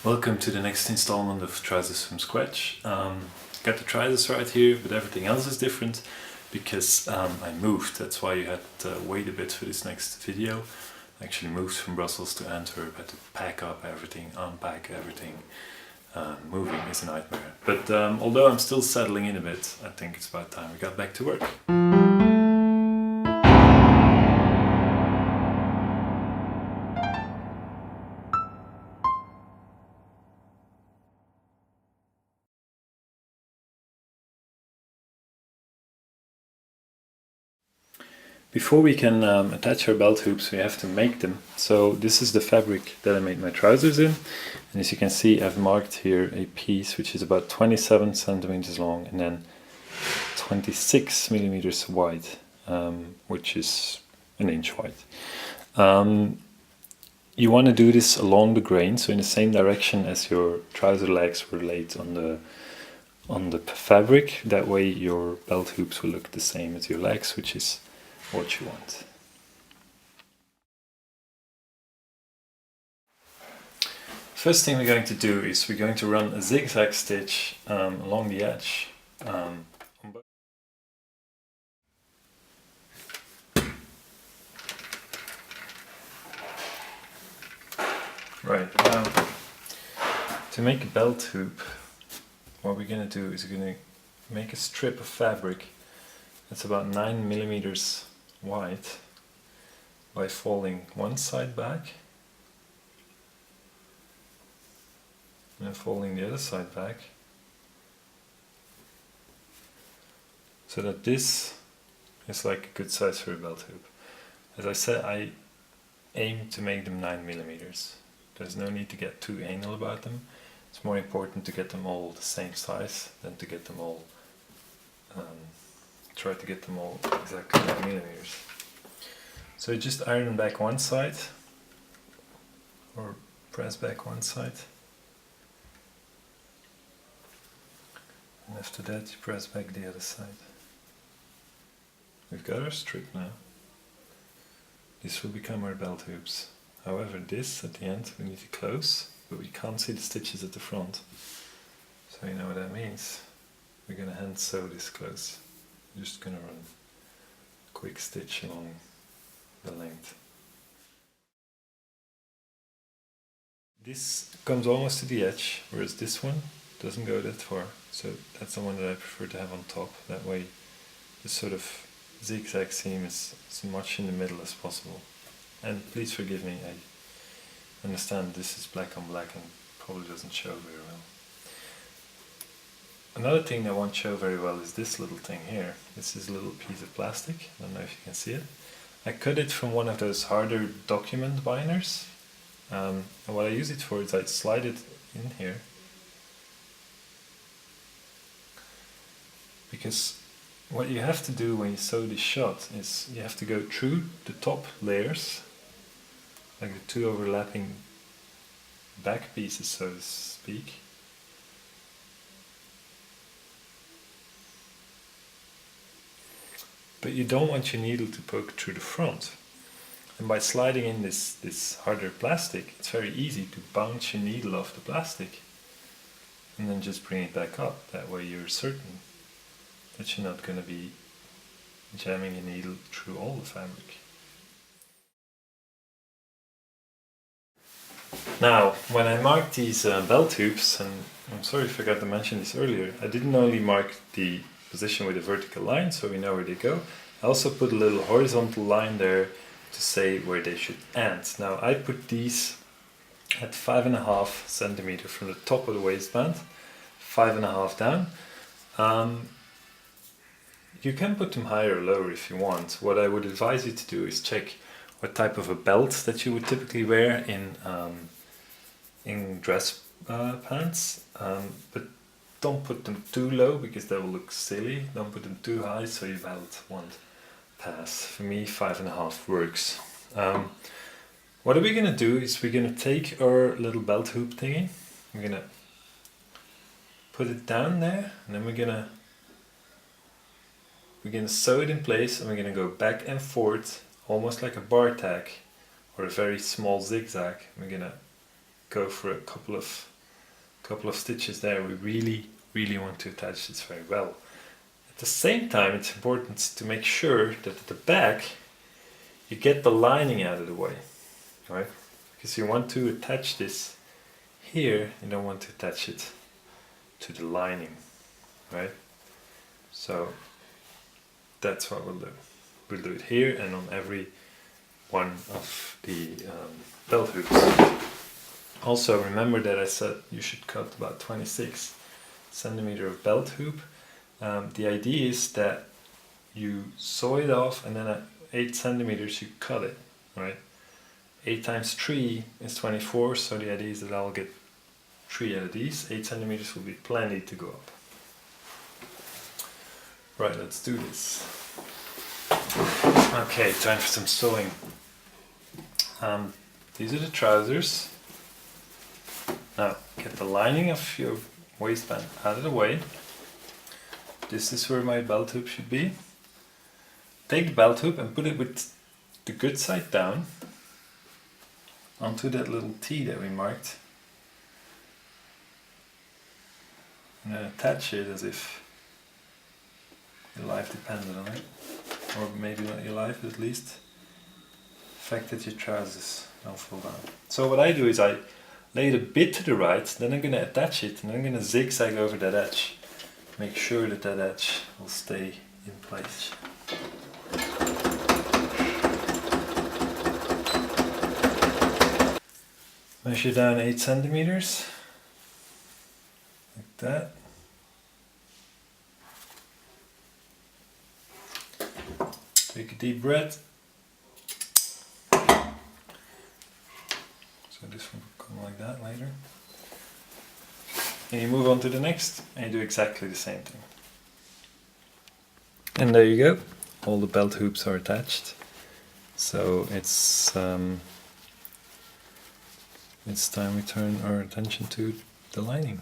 Welcome to the next installment of Trousers from Scratch. Got the trousers right here, but everything else is different because I moved. That's why you had to wait a bit for this next video. I actually moved from Brussels to Antwerp, had to pack up everything, unpack everything. Moving is a nightmare. But although I'm still settling in a bit, I think it's about time we got back to work. Before we can attach our belt hoops, we have to make them. So this is the fabric that I made my trousers in. And as you can see, I've marked here a piece which is about 27 centimeters long and then 26 millimeters wide, which is an inch wide. You want to do this along the grain, so in the same direction as your trouser legs were laid on the fabric. That way your belt hoops will look the same as your legs, which is what you want. First thing we're going to do is we're going to run a zigzag stitch along the edge. Right, to make a belt hoop, what we're going to do is we're going to make a strip of fabric that's about 9 millimeters wide by folding one side back and then folding the other side back, so that this is like a good size for a belt hoop. As I said, I aim to make them 9 millimeters. There's no need to get too anal about them. It's more important to get them all the same size than to get them all try to get them all exactly 9 millimeters. So just iron back one side or press back one side, and after that you press back the other side. We've got our strip now. This will become our belt hoops. However, this at the end we need to close, but we can't see the stitches at the front. So you know what that means. We're going to hand sew this close. I'm just going to run a quick stitch along the length. This comes almost to the edge, whereas this one doesn't go that far. So that's the one that I prefer to have on top. That way the sort of zigzag seam is as much in the middle as possible. And please forgive me, I understand this is black on black and probably doesn't show very well. Another thing that won't show very well is this little thing here. This is a little piece of plastic. I don't know if you can see it. I cut it from one of those harder document binders. And what I use it for is I slide it in here. Because what you have to do when you sew this shut is you have to go through the top layers, like the two overlapping back pieces, so to speak. But you don't want your needle to poke through the front. And by sliding in this harder plastic, it's very easy to bounce your needle off the plastic and then just bring it back up. That way you're certain that you're not going to be jamming your needle through all the fabric. Now, when I marked these belt hoops, and I'm sorry if I forgot to mention this earlier, I didn't only mark the position with a vertical line, so we know where they go. I also put a little horizontal line there to say where they should end. Now I put these at 5.5 centimeters from the top of the waistband, 5.5 down. You can put them higher or lower if you want. What I would advise you to do is check what type of a belt that you would typically wear in dress pants, but don't put them too low because that will look silly. Don't put them too high so your belt won't pass. For me, 5.5 works. What are we going to do is we're going to take our little belt hoop thingy, we're going to put it down there, and then we're going to sew it in place, and we're going to go back and forth almost like a bar tack or a very small zigzag. We're going to go for a couple of couple of stitches there, we really want to attach this very well. At the same time, it's important to make sure that at the back you get the lining out of the way, right? Because you want to attach this here, you don't want to attach it to the lining, right? So that's what we'll do. We'll do it here and on every one of the belt hoops. Also remember that I said you should cut about 26 centimeter of belt hoop. The idea is that you saw it off and then at 8 centimeters you cut it, right? 8 times 3 is 24, so the idea is that I'll get 3 out of these. 8 centimeters will be plenty to go up. Right, let's do this. Okay, time for some sewing. These are the trousers. Now, get the lining of your waistband out of the way. This is where my belt hoop should be. Take the belt hoop and put it with the good side down onto that little T that we marked. And then attach it as if your life depended on it. Or maybe not your life, at least the fact that your trousers don't fall down. So what I do is I lay it a bit to the right, then I'm going to attach it and then I'm going to zigzag over that edge. Make sure that that edge will stay in place. Measure down 8 centimeters, like that. Take a deep breath. So this will come like that later. And you move on to the next and you do exactly the same thing. And there you go. All the belt hoops are attached. So it's time we turn our attention to the lining.